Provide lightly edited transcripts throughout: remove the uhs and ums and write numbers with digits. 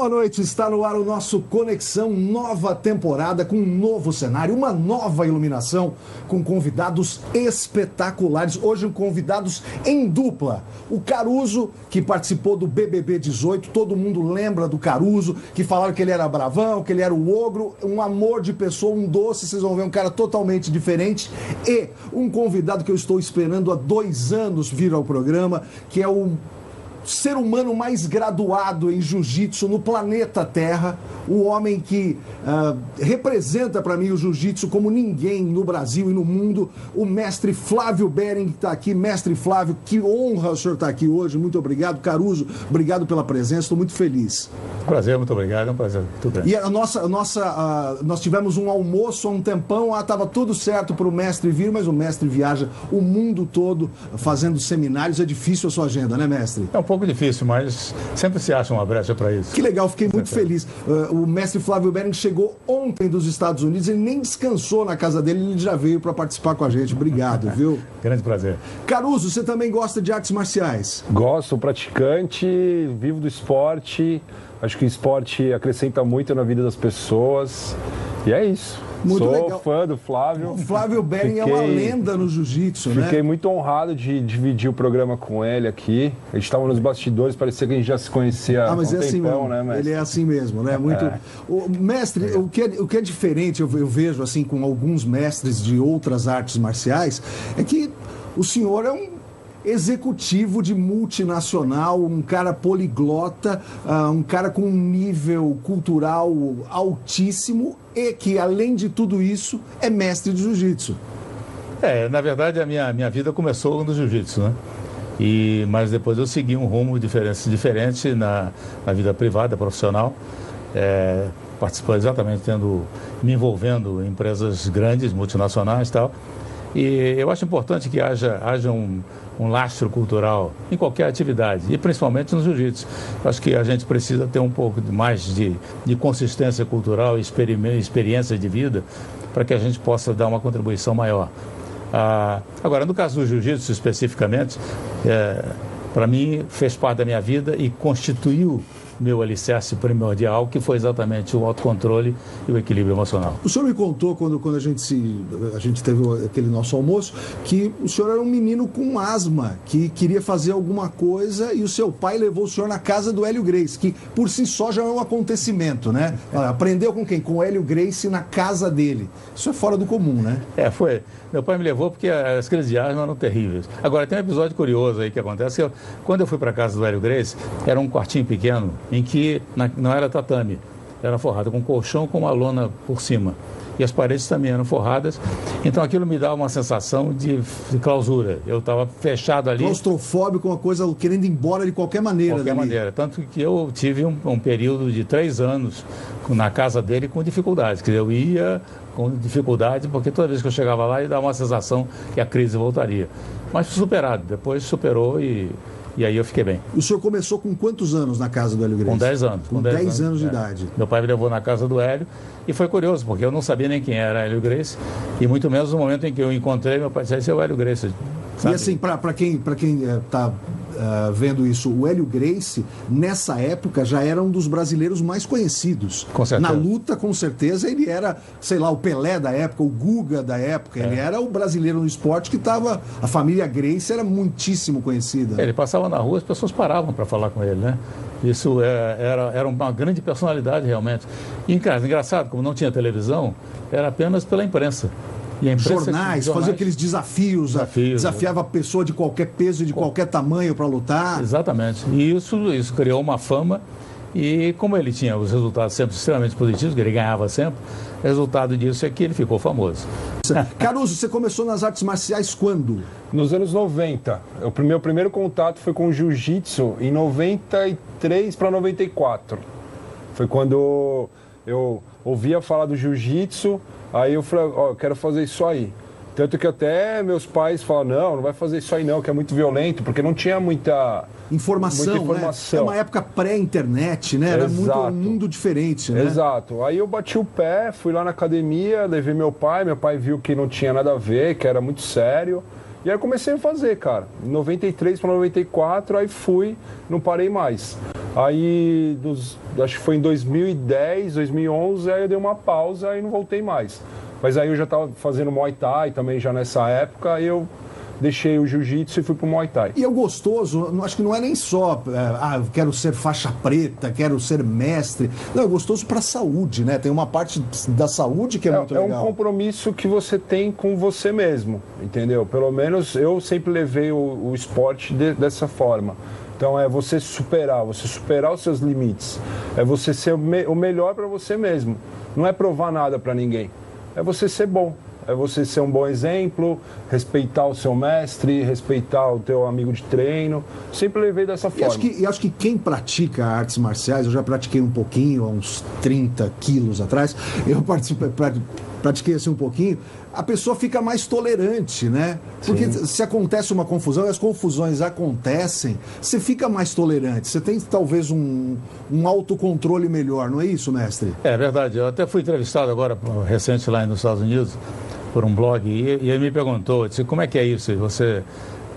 Boa noite, está no ar o nosso Conexão, nova temporada com um novo cenário, uma nova iluminação, com convidados espetaculares. Hoje convidados em dupla. O Caruso, que participou do BBB 18, todo mundo lembra do Caruso, que falaram que ele era bravão, que ele era o ogro, um amor de pessoa, um doce, vocês vão ver um cara totalmente diferente. E um convidado que eu estou esperando há 2 anos vir ao programa, que é o ser humano mais graduado em jiu-jitsu no planeta Terra, o homem que representa para mim o jiu-jitsu como ninguém no Brasil e no mundo, o mestre Flávio Behring, que está aqui. Mestre Flávio, que honra o senhor estar aqui hoje, muito obrigado. Caruso, obrigado pela presença, estou muito feliz. Prazer, muito obrigado, é um prazer. Tudo bem. E nós tivemos um almoço há um tempão, estava tudo certo para o mestre vir, mas o mestre viaja o mundo todo fazendo seminários, é difícil a sua agenda, né, mestre? É um pouco difícil, mas sempre se acha uma brecha para isso. Que legal, fiquei muito feliz. O mestre Flávio Behring chegou ontem dos Estados Unidos, ele nem descansou na casa dele, ele já veio para participar com a gente. Obrigado, viu? Grande prazer. Caruso, você também gosta de artes marciais? Gosto, sou praticante, vivo do esporte. Acho que o esporte acrescenta muito na vida das pessoas. E é isso. Muito Sou legal. fã do Flávio. O Flávio Behring é uma lenda no jiu-jitsu, né? Fiquei muito honrado de dividir o programa com ele aqui. A gente estava nos bastidores, parecia que a gente já se conhecia há um mas é assim tempão, mesmo. né, mestre? Ele é assim mesmo, né? Muito. O mestre, o que é diferente, eu vejo assim com alguns mestres de outras artes marciais, é que o senhor é um executivo de multinacional, um cara poliglota, um cara com um nível cultural altíssimo e que, além de tudo isso, é mestre de jiu-jitsu. Na verdade, a minha vida começou no jiu-jitsu, né? Mas depois eu segui um rumo diferente na vida privada, profissional, participando exatamente, me envolvendo em empresas grandes, multinacionais e tal. E eu acho importante que haja um lastro cultural em qualquer atividade, e principalmente no jiu-jitsu. Acho que a gente precisa ter um pouco mais de consistência cultural e experiência de vida para que a gente possa dar uma contribuição maior. Agora, no caso do jiu-jitsu especificamente, para mim fez parte da minha vida e constituiu meu alicerce primordial, que foi exatamente o autocontrole e o equilíbrio emocional. O senhor me contou, quando a gente teve aquele nosso almoço, que o senhor era um menino com asma, que queria fazer alguma coisa e o seu pai levou o senhor na casa do Hélio Gracie, que por si só já é um acontecimento, né? Aprendeu com quem? Com o Hélio Gracie na casa dele. Isso é fora do comum, né? Foi. Meu pai me levou porque as crises de asma eram terríveis. Agora, tem um episódio curioso aí que acontece. Quando eu fui para a casa do Hélio Gracie, era um quartinho pequeno em que não era tatame, era forrado com colchão com uma lona por cima. E as paredes também eram forradas. Então aquilo me dava uma sensação de clausura. Eu estava fechado ali. Claustrofóbico, uma coisa querendo ir embora de qualquer maneira. De qualquer maneira. Tanto que eu tive um período de 3 anos na casa dele com dificuldades. Quer dizer, eu ia com dificuldade, porque toda vez que eu chegava lá, ele dava uma sensação que a crise voltaria. Mas superado. Depois superou e aí eu fiquei bem. O senhor começou com quantos anos na casa do Hélio Gracie? Com 10 anos. Com 10 anos de idade. Meu pai me levou na casa do Hélio e foi curioso, porque eu não sabia nem quem era Hélio Gracie e muito menos no momento em que eu encontrei, meu pai disse, esse é o Hélio Gracie. Sabe? E assim, para quem está vendo isso, o Hélio Gracie, nessa época, já era um dos brasileiros mais conhecidos. Com certeza. Na luta, com certeza, ele era, sei lá, o Pelé da época, o Guga da época. Ele era o brasileiro no esporte que estava... A família Gracie era muitíssimo conhecida. Ele passava na rua, as pessoas paravam para falar com ele, né? Isso era uma grande personalidade, realmente. E, engraçado, como não tinha televisão, era apenas pela imprensa. Jornais, fazia aqueles desafios, desafiava a pessoa de qualquer peso e de qualquer tamanho para lutar. Exatamente. E isso criou uma fama. E como ele tinha os resultados sempre extremamente positivos, que ele ganhava sempre, o resultado disso é que ele ficou famoso. Caruso, você começou nas artes marciais quando? Nos anos 90. O meu primeiro contato foi com o jiu-jitsu em 93 para 94. Foi quando eu ouvia falar do jiu-jitsu. Aí eu falei, eu quero fazer isso aí. Tanto que até meus pais falaram, não vai fazer isso aí não, que é muito violento, porque não tinha muita informação. Né? É uma época pré-internet, né? Era muito um mundo diferente, né? Exato. Aí eu bati o pé, fui lá na academia, levei meu pai viu que não tinha nada a ver, que era muito sério. E aí eu comecei a fazer, cara. Em 93 para 94, aí fui, não parei mais. Aí, acho que foi em 2010, 2011, aí eu dei uma pausa e não voltei mais. Mas aí eu já estava fazendo Muay Thai também já nessa época, aí eu deixei o jiu-jitsu e fui pro Muay Thai. E é gostoso, acho que não é nem só, eu quero ser faixa preta, quero ser mestre. Não, é gostoso para a saúde, né? Tem uma parte da saúde que é muito legal. É um compromisso que você tem com você mesmo, entendeu? Pelo menos eu sempre levei o esporte dessa forma. Então é você superar os seus limites. É você ser o melhor para você mesmo. Não é provar nada para ninguém. É você ser bom. É você ser um bom exemplo, respeitar o seu mestre, respeitar o teu amigo de treino. Sempre levei dessa forma. E acho que quem pratica artes marciais, eu já pratiquei um pouquinho, há uns 30 quilos atrás, eu pratiquei assim um pouquinho, a pessoa fica mais tolerante, né? Porque se acontece uma confusão, e as confusões acontecem, você fica mais tolerante, você tem talvez um autocontrole melhor, não é isso, mestre? É verdade, eu até fui entrevistado agora, recente lá nos Estados Unidos, por um blog, e ele me perguntou, disse, como é que é isso? Você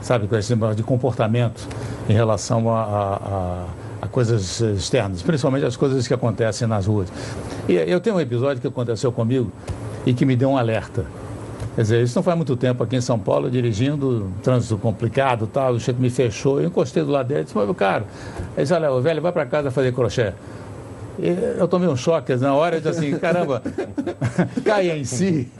sabe, com esse negócio de comportamento em relação a coisas externas, principalmente as coisas que acontecem nas ruas. E eu tenho um episódio que aconteceu comigo e que me deu um alerta. Quer dizer, isso não faz muito tempo aqui em São Paulo, dirigindo, trânsito complicado, tal, o chefe me fechou, eu encostei do lado dele e disse, mas cara, ele disse, olha, velho, vai para casa fazer crochê. E eu tomei um choque na hora, eu disse assim, caramba, cai em si,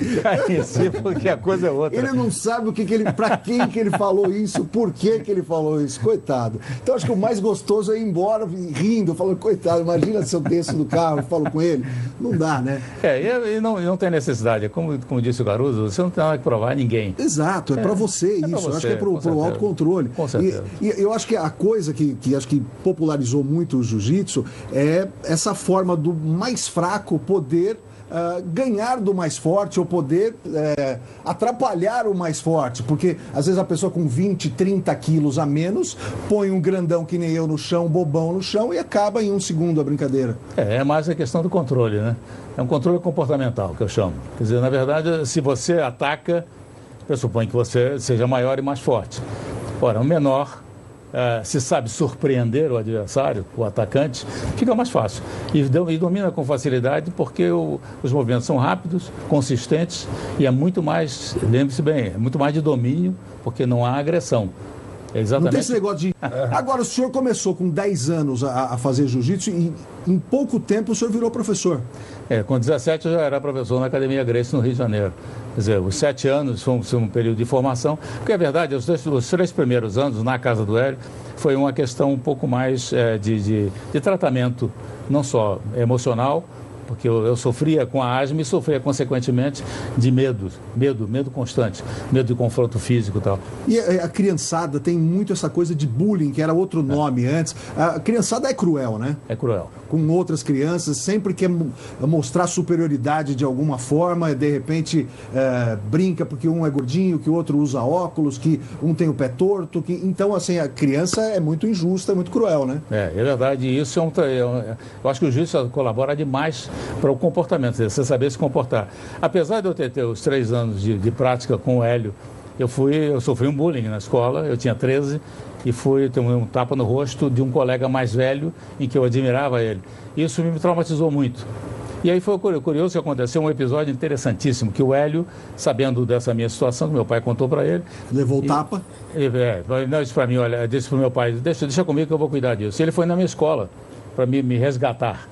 porque a coisa é outra. Ele não sabe para quem que ele falou isso, por que ele falou isso, coitado. Então acho que o mais gostoso é ir embora rindo, falando, coitado, imagina se eu desço do carro e falo com ele. Não dá, né? E não tem necessidade, como disse o Caruso, você não tem nada que provar a ninguém. Exato, é para você isso, eu acho que é para o autocontrole. Com certeza. E eu acho que a coisa que acho que popularizou muito o jiu-jitsu é essa forma do mais fraco poder ganhar do mais forte ou poder atrapalhar o mais forte, porque às vezes a pessoa com 20, 30 quilos a menos põe um grandão que nem eu no chão, bobão no chão e acaba em um segundo a brincadeira. É mais a questão do controle, né? É um controle comportamental que eu chamo. Quer dizer, na verdade, se você ataca, pressupõe que você seja maior e mais forte. Ora, o menor se sabe surpreender o adversário, o atacante, fica mais fácil. E domina com facilidade porque os movimentos são rápidos, consistentes e é muito mais, lembre-se bem, é muito mais de domínio, porque não há agressão. É exatamente. Não tem esse negócio de... Agora, o senhor começou com 10 anos a fazer jiu-jitsu e em pouco tempo o senhor virou professor. Com 17 eu já era professor na Academia Gracie, no Rio de Janeiro. Quer dizer, os 7 anos foi um período de formação, porque é verdade, os 3 primeiros anos na Casa do Hélio foi uma questão um pouco mais de tratamento, não só emocional, porque eu sofria com a asma e sofria, consequentemente, de medo constante, medo de confronto físico e tal. E a criançada tem muito essa coisa de bullying, que era outro nome antes. A criançada é cruel, né? É cruel. Com outras crianças, sempre quer mostrar superioridade de alguma forma, de repente brinca porque um é gordinho, que o outro usa óculos, que um tem o pé torto. Então, assim, a criança é muito injusta, é muito cruel, né? É verdade. E isso eu acho que o jiu-jitsu colabora demais para o comportamento, você saber se comportar. Apesar de eu ter os 3 anos de prática com o Hélio, eu sofri um bullying na escola, eu tinha 13 e tomei um tapa no rosto de um colega mais velho em que eu admirava ele. Isso me traumatizou muito. E aí foi curioso que aconteceu um episódio interessantíssimo, que o Hélio, sabendo dessa minha situação, que meu pai contou para ele... Levou o tapa? Não, disse para mim, olha, disse para o meu pai, deixa comigo que eu vou cuidar disso. E ele foi na minha escola para me resgatar.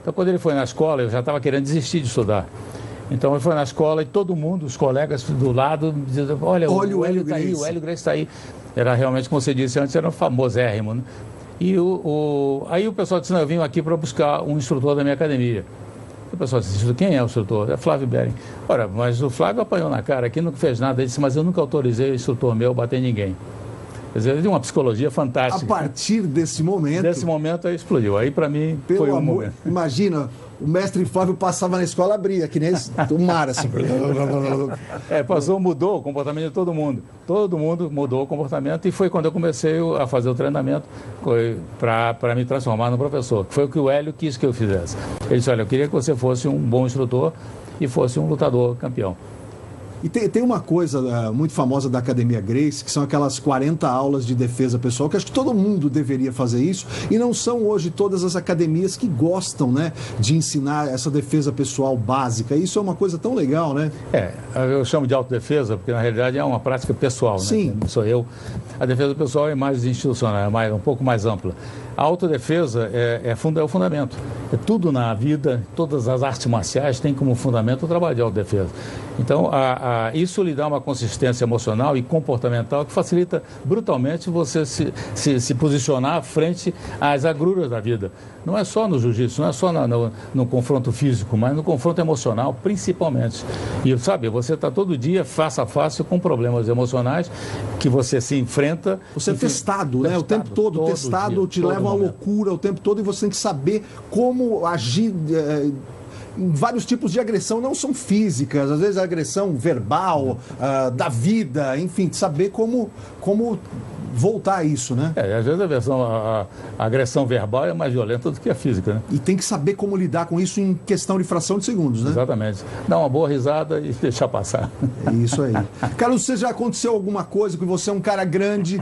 Então, quando ele foi na escola, eu já estava querendo desistir de estudar. Então, ele foi na escola e todo mundo, os colegas do lado, diziam, olha o Hélio está aí, o Hélio Gracie está aí. Era realmente, como você disse antes, era um famosérrimo, né? E aí o pessoal disse, não, eu vim aqui para buscar um instrutor da minha academia. O pessoal disse, quem é o instrutor? É Flávio Bering. Ora, mas o Flávio apanhou na cara aqui, não fez nada. Ele disse, mas eu nunca autorizei o instrutor meu a bater em ninguém. Quer dizer, ele tem uma psicologia fantástica. A partir desse momento... Desse momento aí explodiu. Aí para mim foi um momento. Imagina, o mestre Flávio passava na escola, abria, que nem o mar, assim. Mudou o comportamento de todo mundo. Todo mundo mudou o comportamento e foi quando eu comecei a fazer o treinamento para me transformar no professor. Foi o que o Hélio quis que eu fizesse. Ele disse, olha, eu queria que você fosse um bom instrutor e fosse um lutador campeão. E tem uma coisa muito famosa da Academia Gracie, que são aquelas 40 aulas de defesa pessoal, que acho que todo mundo deveria fazer isso, e não são hoje todas as academias que gostam, né, de ensinar essa defesa pessoal básica. Isso é uma coisa tão legal, né? Eu chamo de autodefesa, porque na realidade é uma prática pessoal, né? Sim. Sou eu. A defesa pessoal é mais institucional, um pouco mais ampla. A autodefesa é o fundamento. Tudo na vida, todas as artes marciais têm como fundamento o trabalho de autodefesa. Então, isso lhe dá uma consistência emocional e comportamental que facilita brutalmente você se posicionar frente às agruras da vida. Não é só no jiu-jitsu, não é só no confronto físico, mas no confronto emocional, principalmente. E, sabe, você está todo dia face a face com problemas emocionais que você se enfrenta. Você é testado, né? O tempo todo testado, te leva à loucura o tempo todo, e você tem que saber como agir em vários tipos de agressão, não são físicas, às vezes a agressão verbal, da vida, enfim, saber como voltar a isso, né? Às vezes a agressão verbal é mais violenta do que a física, né? E tem que saber como lidar com isso em questão de fração de segundos, né? Exatamente. Dar uma boa risada e deixar passar. É isso aí. Carlos, você já aconteceu alguma coisa que você é um cara grande,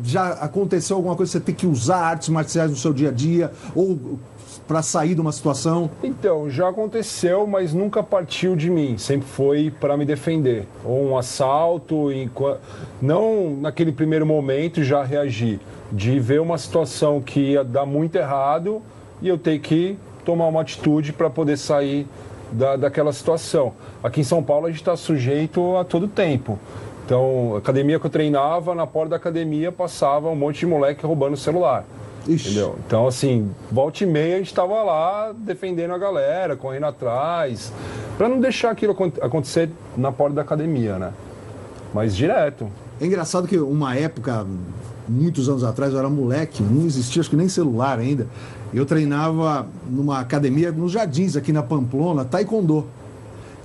já aconteceu alguma coisa que você tem que usar artes marciais no seu dia a dia, ou para sair de uma situação? Então, já aconteceu, mas nunca partiu de mim. Sempre foi para me defender. Ou um assalto, não naquele primeiro momento já reagir. De ver uma situação que ia dar muito errado e eu ter que tomar uma atitude para poder sair daquela situação. Aqui em São Paulo a gente está sujeito a todo tempo. Então, a academia que eu treinava, na porta da academia passava um monte de moleque roubando o celular. Entendeu? Então, assim, volta e meia a gente estava lá defendendo a galera, correndo atrás, para não deixar aquilo acontecer na porta da academia, né? Mas direto. É engraçado que uma época, muitos anos atrás, eu era moleque, não existia acho que nem celular ainda. Eu treinava numa academia nos Jardins, aqui na Pamplona, taekwondo.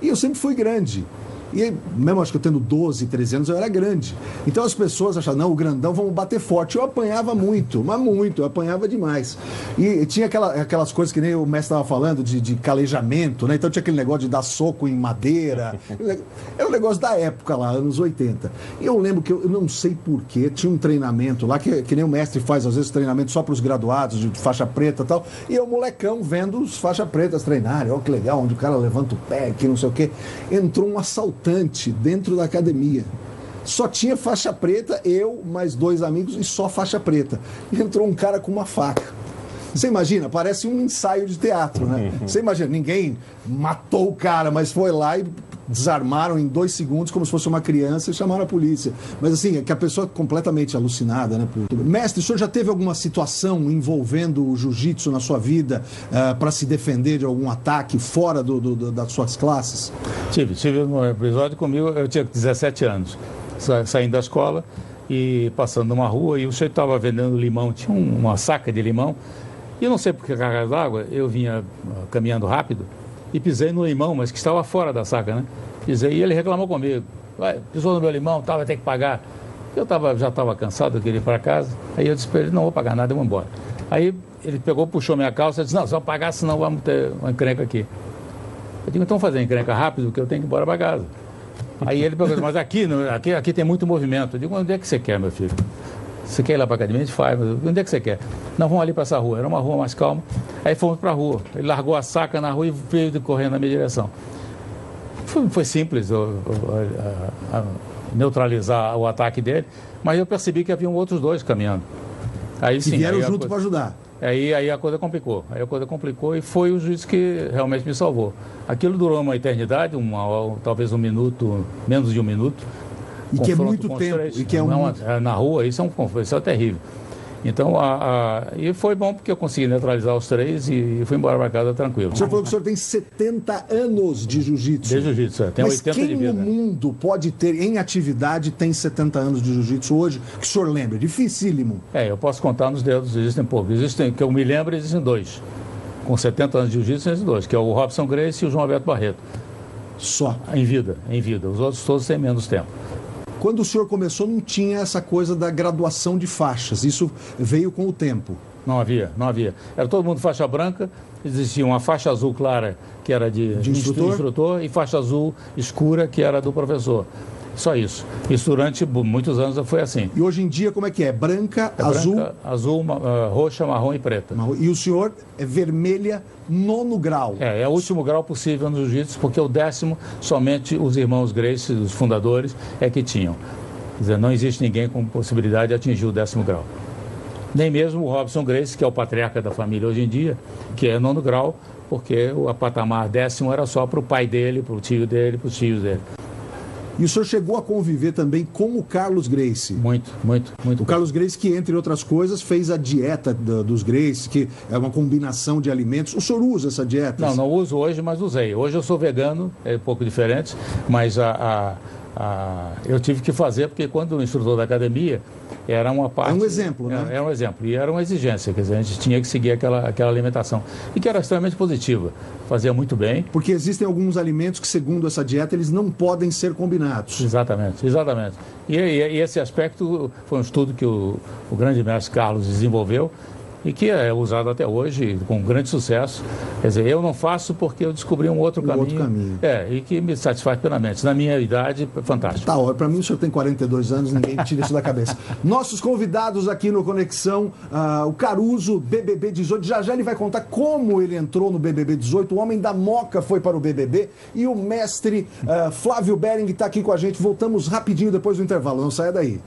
E eu sempre fui grande. E mesmo acho que eu tendo 12, 13 anos, eu era grande. Então as pessoas achavam, não, o grandão, vamos bater forte. Eu apanhava muito, mas muito, eu apanhava demais. E tinha aquelas coisas que nem o mestre estava falando, de calejamento, né? Então tinha aquele negócio de dar soco em madeira. Era um negócio da época lá, anos 80. E eu lembro que eu não sei porquê, tinha um treinamento lá, que nem o mestre faz, às vezes, treinamento só para os graduados, de faixa preta e tal. E eu, molecão, vendo os faixas pretas treinarem. Olha que legal, onde o cara levanta o pé, que não sei o quê. Entrou um assaltante dentro da academia. Só tinha faixa preta, eu, mais 2 amigos, e só faixa preta. E entrou um cara com uma faca. Você imagina, parece um ensaio de teatro, né? Você imagina, ninguém matou o cara, mas foi lá e desarmaram em 2 segundos, como se fosse uma criança, e chamaram a polícia. Mas assim, é que a pessoa é completamente alucinada, né? Mestre, o senhor já teve alguma situação envolvendo o jiu-jitsu na sua vida para se defender de algum ataque fora das suas classes? Tive um episódio comigo, eu tinha 17 anos, saindo da escola e passando numa rua, e o senhor estava vendendo limão, tinha uma saca de limão, e eu não sei por que cargas d'água, eu vinha caminhando rápido e pisei no limão, mas que estava fora da saca, né? Pisei e ele reclamou comigo. Pisou no meu limão, vai ter que pagar. Eu já estava cansado, eu queria ir para casa. Aí eu disse para ele, não vou pagar nada, eu vou embora. Aí ele pegou, puxou minha calça e disse, não, se eu pagar, senão vamos ter uma encrenca aqui. Eu digo, então fazer encrenca rápido, que eu tenho que ir embora para casa. Aí ele perguntou, mas aqui tem muito movimento. Eu digo, onde é que você quer, meu filho? Você quer ir lá para a academia? A gente faz, mas onde é que você quer? Não, vamos ali para essa rua. Era uma rua mais calma. Aí fomos para a rua. Ele largou a saca na rua e veio correndo na minha direção. Foi simples neutralizar o ataque dele, mas eu percebi que haviam outros 2 caminhando. Aí sim. E vieram junto para ajudar. Aí a coisa complicou. E foi o juiz que realmente me salvou. Aquilo durou uma eternidade, talvez um minuto, menos de 1 minuto. E que é muito tempo. E que na rua, isso é terrível. Então, e foi bom porque eu consegui neutralizar os 3 e fui embora para casa tranquilo. O senhor falou que o senhor tem 70 anos de jiu-jitsu. De jiu-jitsu, tem 80 de vida. Mas quem no mundo pode ter, em atividade, tem 70 anos de jiu-jitsu hoje, que o senhor lembra? Dificílimo. Eu posso contar nos dedos, existem poucos. Que eu me lembro, existem 2. Com 70 anos de jiu-jitsu, existem 2, que é o Robson Gracie e o João Alberto Barreto. Só? Em vida. Os outros todos têm menos tempo. Quando o senhor começou, não tinha essa coisa da graduação de faixas. Isso veio com o tempo. Não havia. Era todo mundo faixa branca existia uma faixa azul clara, que era de instrutor, e faixa azul escura, que era do professor. Só isso. Isso durante muitos anos foi assim. E hoje em dia, como é que é? Branca, azul? Branca, azul, roxa, marrom e preta. E o senhor é vermelha, 9º grau. É o último grau possível no jiu-jitsu, porque o 10º, somente os irmãos Gracie, os fundadores, é que tinham. Quer dizer, não existe ninguém com possibilidade de atingir o 10º grau. Nem mesmo o Robson Gracie, que é o patriarca da família hoje em dia, que é 9º grau, porque o patamar 10º era só para o pai dele, para o tio dele, para os tios dele. E o senhor chegou a conviver também com o Carlos Gracie? Muito. O Carlos Gracie, que, entre outras coisas, fez a dieta dos Gracie, que é uma combinação de alimentos. O senhor usa essa dieta? Não uso hoje, mas usei. Hoje eu sou vegano, é um pouco diferente, mas eu tive que fazer, porque quando o instrutor da academia era uma parte... É um exemplo, né? Era um exemplo, e era uma exigência, quer dizer, a gente tinha que seguir aquela alimentação, e que era extremamente positiva, fazia muito bem. Porque existem alguns alimentos que, segundo essa dieta, eles não podem ser combinados. Exatamente. E esse aspecto foi um estudo que o grande mestre Carlos desenvolveu, e que é usado até hoje com grande sucesso. Quer dizer, eu não faço porque eu descobri um outro caminho. E que me satisfaz plenamente. Na minha idade, fantástico. Tá, para mim o senhor tem 42 anos, ninguém tira isso da cabeça. Nossos convidados aqui no Conexão, o Caruso, BBB 18, já ele vai contar como ele entrou no BBB 18, o homem da Moca foi para o BBB, e o mestre Flávio Bering está aqui com a gente. Voltamos rapidinho depois do intervalo, não saia daí.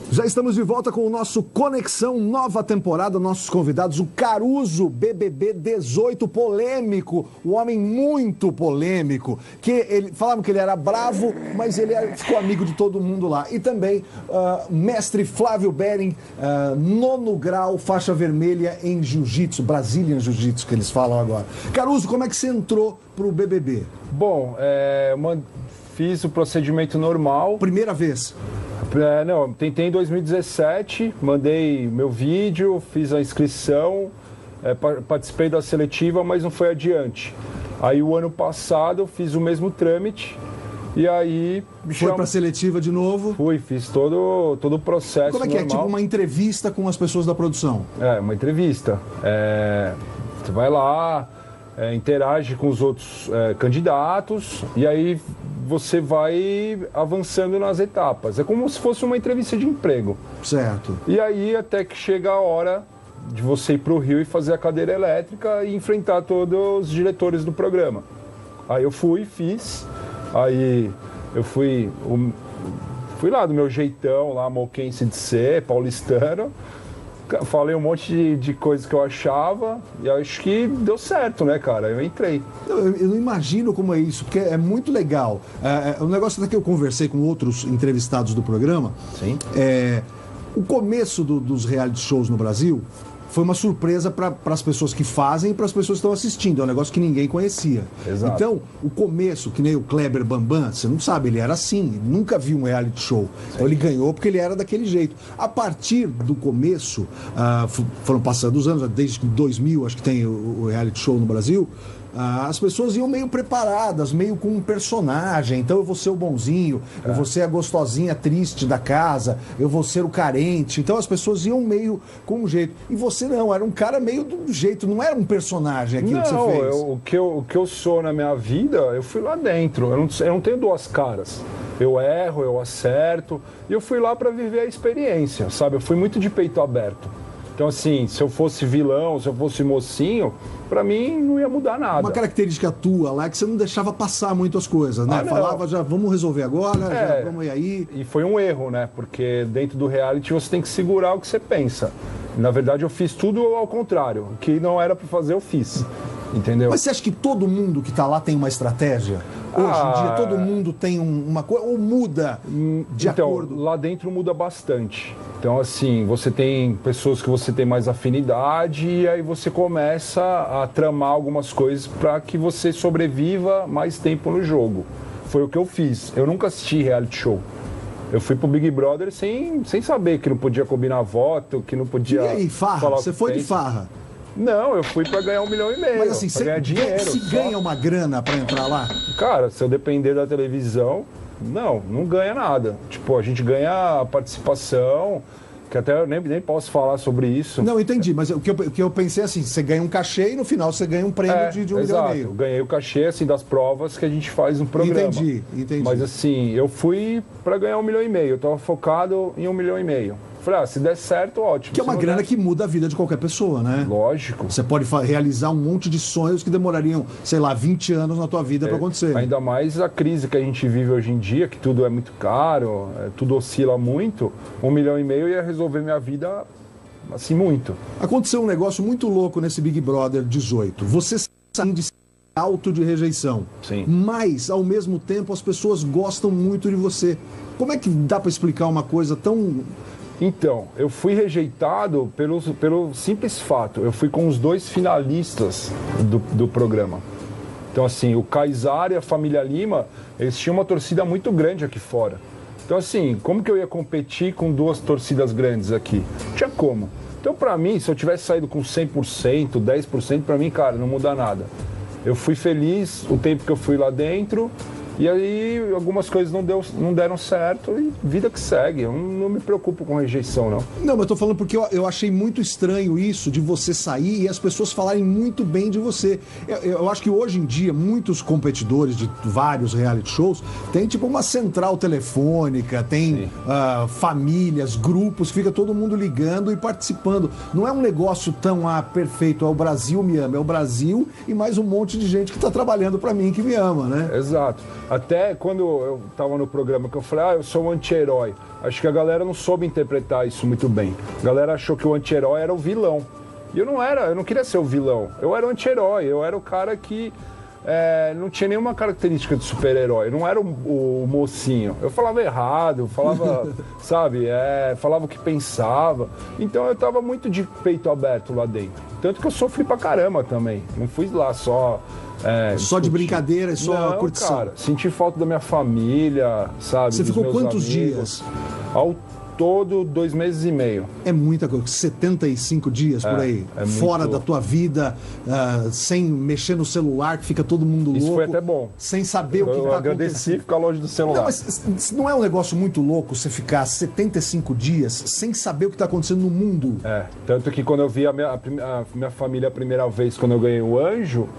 Já estamos de volta com o nosso Conexão, nova temporada, nossos convidados, o Caruso, BBB 18, polêmico, o homem muito polêmico, que falavam que ele era bravo, mas ele ficou amigo de todo mundo lá. E também mestre Flávio Bering, 9º grau, faixa vermelha em jiu-jitsu, Brazilian Jiu-Jitsu, que eles falam agora. Caruso, como é que você entrou pro BBB? Bom, fiz o procedimento normal. Primeira vez? Não, tentei em 2017, mandei meu vídeo, fiz a inscrição, participei da seletiva, mas não foi adiante. Aí o ano passado eu fiz o mesmo trâmite e aí... Foi para a seletiva de novo? Fui, fiz todo o processo. Como é que normal. é? Tipo uma entrevista com as pessoas da produção? Uma entrevista. Você vai lá, interage com os outros candidatos e aí você vai avançando nas etapas. É como se fosse uma entrevista de emprego. Certo. E aí até que chega a hora de você ir para o Rio e fazer a cadeira elétrica e enfrentar todos os diretores do programa. Aí eu fiz. Aí eu fui lá do meu jeitão, lá moquense de ser, paulistano. Falei um monte de coisas que eu achava e acho que deu certo, né, cara? Eu entrei. Eu não imagino como é isso, porque é muito legal. O negócio até que eu conversei com outros entrevistados do programa. Sim. O começo dos reality shows no Brasil foi uma surpresa para as pessoas que fazem e para as pessoas que estão assistindo. É um negócio que ninguém conhecia. Exato. Então, o começo, que nem o Kleber Bambam, você não sabe, ele era assim, nunca viu um reality show. Sim. Então ele ganhou porque ele era daquele jeito. A partir do começo, foram passando os anos, desde 2000, acho que tem o reality show no Brasil, as pessoas iam meio preparadas, meio com um personagem. Então eu vou ser o bonzinho, eu vou ser a gostosinha triste da casa, eu vou ser o carente. Então as pessoas iam meio com um jeito. E você não, era um cara meio do jeito, não era um personagem aquilo que você fez. O que eu sou na minha vida, eu fui lá dentro. Eu não tenho duas caras. Eu erro, eu acerto. E eu fui lá para viver a experiência, sabe? Eu fui muito de peito aberto. Então, assim, se eu fosse vilão, se eu fosse mocinho, pra mim não ia mudar nada. Uma característica tua lá é que você não deixava passar muito as coisas, né? Falava já, vamos resolver agora, já vamos ir aí. E foi um erro, né? Porque dentro do reality você tem que segurar o que você pensa. Na verdade, eu fiz tudo ao contrário. O que não era pra fazer, eu fiz. Entendeu? Mas você acha que todo mundo que tá lá tem uma estratégia? Hoje em dia todo mundo tem uma coisa, ou muda de acordo? Lá dentro muda bastante. Então, assim, você tem pessoas que você tem mais afinidade e aí você começa a tramar algumas coisas para que você sobreviva mais tempo no jogo. Foi o que eu fiz. Eu nunca assisti reality show. Eu fui pro Big Brother sem saber que não podia combinar voto, que não podia... E aí, farra? Você foi de farra? Não, eu fui pra ganhar 1,5 milhão. Mas assim, pra ganhar dinheiro. se ganha uma grana pra entrar lá? Cara, se eu depender da televisão, não ganha nada. Tipo, a gente ganha a participação, que até eu nem posso falar sobre isso. Não, entendi, mas o que eu pensei assim, você ganha um cachê e no final você ganha um prêmio de 1,5 milhão. Eu ganhei o cachê, assim, das provas que a gente faz no programa. Entendi. Mas assim, eu fui pra ganhar 1,5 milhão. Eu tava focado em 1,5 milhão. Falei, se der certo, ótimo. Que é uma grana que muda a vida de qualquer pessoa, né? Lógico. Você pode realizar um monte de sonhos que demorariam, sei lá, 20 anos na tua vida para acontecer. Ainda mais a crise que a gente vive hoje em dia, que tudo é muito caro, tudo oscila muito. 1,5 milhão ia resolver minha vida, assim, muito. Aconteceu um negócio muito louco nesse Big Brother 18. Você saiu de alto de rejeição. Sim. Mas, ao mesmo tempo, as pessoas gostam muito de você. Como é que dá para explicar uma coisa tão... Então, eu fui rejeitado pelo simples fato. Eu fui com os 2 finalistas do programa. Então, assim, o Kaysar e a família Lima, eles tinham uma torcida muito grande aqui fora. Então, assim, como que eu ia competir com 2 torcidas grandes aqui? Não tinha como. Então, pra mim, se eu tivesse saído com 100%, 10%, pra mim, cara, não muda nada. Eu fui feliz o tempo que eu fui lá dentro. E aí algumas coisas não deram certo e vida que segue. Eu não me preocupo com rejeição, não. Não, mas eu tô falando porque eu achei muito estranho isso de você sair e as pessoas falarem muito bem de você. Eu acho que hoje em dia muitos competidores de vários reality shows têm tipo uma central telefônica, tem famílias, grupos, fica todo mundo ligando e participando. Não é um negócio tão perfeito, é o Brasil me ama, é o Brasil e mais um monte de gente que tá trabalhando pra mim que me ama, né? Exato. Até quando eu estava no programa que eu falei, eu sou um anti-herói. Acho que a galera não soube interpretar isso muito bem. A galera achou que o anti-herói era o vilão. E eu não queria ser o vilão. Eu era o anti-herói, eu era o cara que não tinha nenhuma característica de super-herói. Eu não era o mocinho. Eu falava errado, falava, falava o que pensava. Então eu estava muito de peito aberto lá dentro. Tanto que eu sofri pra caramba também. Não fui lá só... só de brincadeira e só curtição. Cara, senti falta da minha família, sabe? Você ficou quantos amigos. dias? Ao todo, 2 meses e meio. É muita coisa, 75 dias por aí, fora muito... da tua vida, sem mexer no celular, que fica todo mundo louco. Isso foi até bom. Sem saber o que está acontecendo. Eu agradeci ficar longe do celular. Não, mas não é um negócio muito louco você ficar 75 dias sem saber o que está acontecendo no mundo? Tanto que quando eu vi a minha família a primeira vez, quando eu ganhei o Anjo,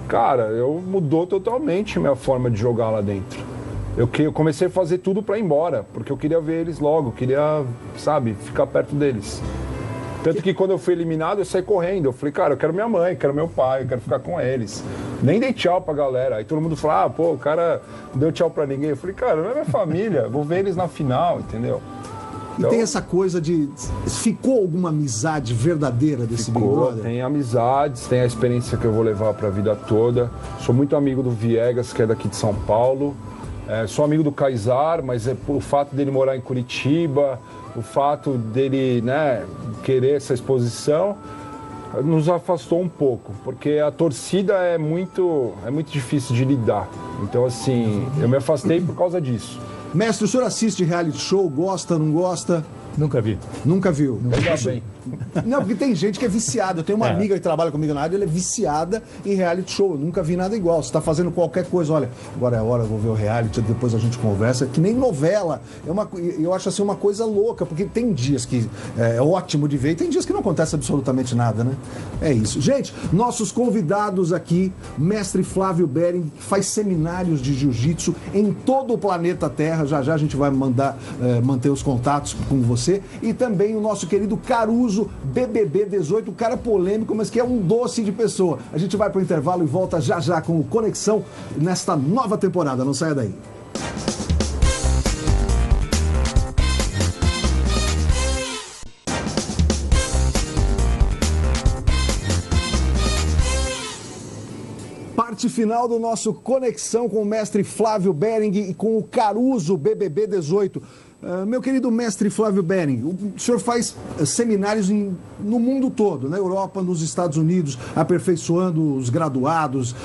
cara, mudou totalmente a minha forma de jogar lá dentro. Eu comecei a fazer tudo pra ir embora, porque eu queria ver eles logo, queria, ficar perto deles. Tanto que quando eu fui eliminado, eu saí correndo. Eu falei, cara, eu quero minha mãe, quero meu pai, eu quero ficar com eles. Nem dei tchau pra galera. Aí todo mundo falou, o cara não deu tchau pra ninguém. Eu falei, cara, não é minha família, vou ver eles na final, entendeu? E tem essa coisa de... Ficou alguma amizade verdadeira desse Big Brother? Tem amizades, tem a experiência que eu vou levar pra vida toda. Sou muito amigo do Viegas, que é daqui de São Paulo. Sou amigo do Kaysar, mas o fato dele morar em Curitiba, o fato dele, querer essa exposição, nos afastou um pouco, porque a torcida é muito difícil de lidar. Então, assim, eu me afastei por causa disso. Mestre, o senhor assiste reality show? Gosta, não gosta? Nunca vi. Nunca viu? Ainda bem. Não, porque tem gente que é viciada. Eu tenho uma amiga que trabalha comigo na área, ela é viciada em reality show. Eu nunca vi nada igual. Você está fazendo qualquer coisa, olha, agora é a hora, eu vou ver o reality, depois a gente conversa. Que nem novela. Eu acho assim uma coisa louca, porque tem dias que é ótimo de ver e tem dias que não acontece absolutamente nada, né? É isso. Gente, nossos convidados aqui, mestre Flávio Bering, que faz seminários de jiu-jitsu em todo o planeta Terra. Já já a gente vai manter os contatos com você. E também o nosso querido Caruso, BBB 18, um cara polêmico, mas que é um doce de pessoa. A gente vai para o intervalo e volta já já com o Conexão nesta nova temporada. Não saia daí. Parte final do nosso Conexão com o mestre Flávio Bering e com o Caruso, BBB 18. Meu querido mestre Flávio Behring, o senhor faz seminários no mundo todo, na Europa, nos Estados Unidos, aperfeiçoando os graduados,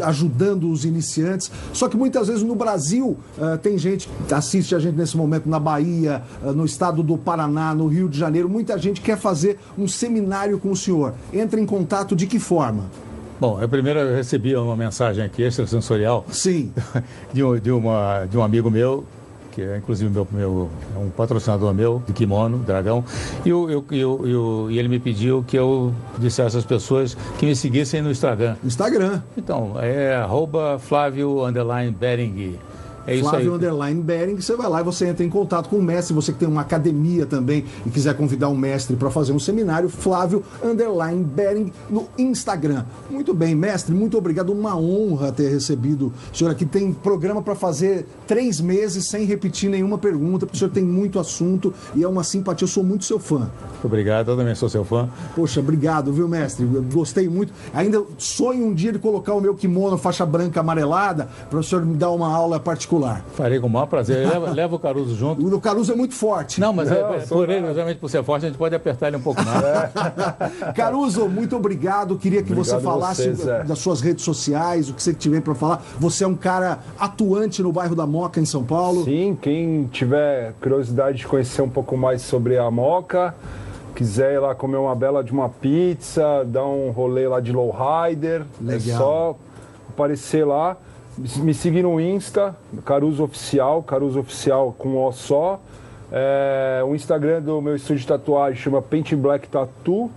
ajudando os iniciantes. Só que muitas vezes no Brasil tem gente que assiste a gente nesse momento na Bahia, no estado do Paraná, no Rio de Janeiro. Muita gente quer fazer um seminário com o senhor. Entra em contato de que forma? Bom, primeiro eu recebi uma mensagem aqui extrasensorial. Sim. de um amigo meu, que é inclusive um patrocinador meu, de kimono, Dragão, e ele me pediu que eu dissesse às pessoas que me seguissem no Instagram. Instagram. Então, é @Flávio_Behring. É isso Flávio aí. Behring, você vai lá e você entra em contato com o mestre, você que tem uma academia também e quiser convidar um mestre para fazer um seminário, Flávio Behring no Instagram. Muito bem, mestre, muito obrigado, uma honra ter recebido o senhor aqui. Tem programa para fazer 3 meses sem repetir nenhuma pergunta, porque o senhor tem muito assunto e é uma simpatia, eu sou muito seu fã. Obrigado, eu também sou seu fã. Poxa, obrigado, viu, mestre? Eu gostei muito. Ainda sonho um dia de colocar o meu kimono faixa branca amarelada para o senhor me dar uma aula particular. Farei com o maior prazer. Leva o Caruso junto. O Caruso é muito forte. Não, mas por ele, exatamente por ser forte, a gente pode apertar ele um pouco mais. Caruso, muito obrigado. Queria que você falasse das suas redes sociais, o que você tiver para falar. Você é um cara atuante no bairro da Moca, em São Paulo. Sim, quem tiver curiosidade de conhecer um pouco mais sobre a Moca, quiser ir lá comer uma bela de uma pizza, dar um rolê lá de lowrider, é só aparecer lá. Me seguir no Insta, Caruso Oficial com O só. O Instagram do meu estúdio de tatuagem chama Paint Black Tattoo.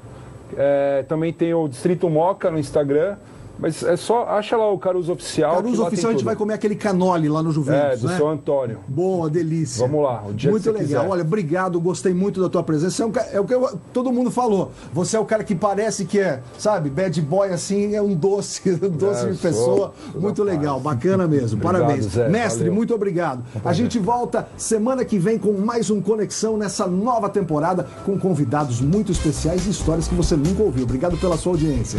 Também tem o Distrito Moca no Instagram. Mas é só, acha lá o Caruso Oficial. Caruso Oficial, a gente vai comer aquele canole lá no Juventus, do São Antônio. Boa, delícia. Vamos lá, o dia muito que você legal. quiser. Olha, obrigado, gostei muito da tua presença. É o que todo mundo falou. Você é o cara que parece que é, sabe, bad boy assim, é um doce de pessoa. Muito legal, bacana mesmo. Obrigado, parabéns. Zé, mestre, valeu. muito obrigado. A gente volta semana que vem com mais um Conexão nessa nova temporada com convidados muito especiais e histórias que você nunca ouviu. Obrigado pela sua audiência.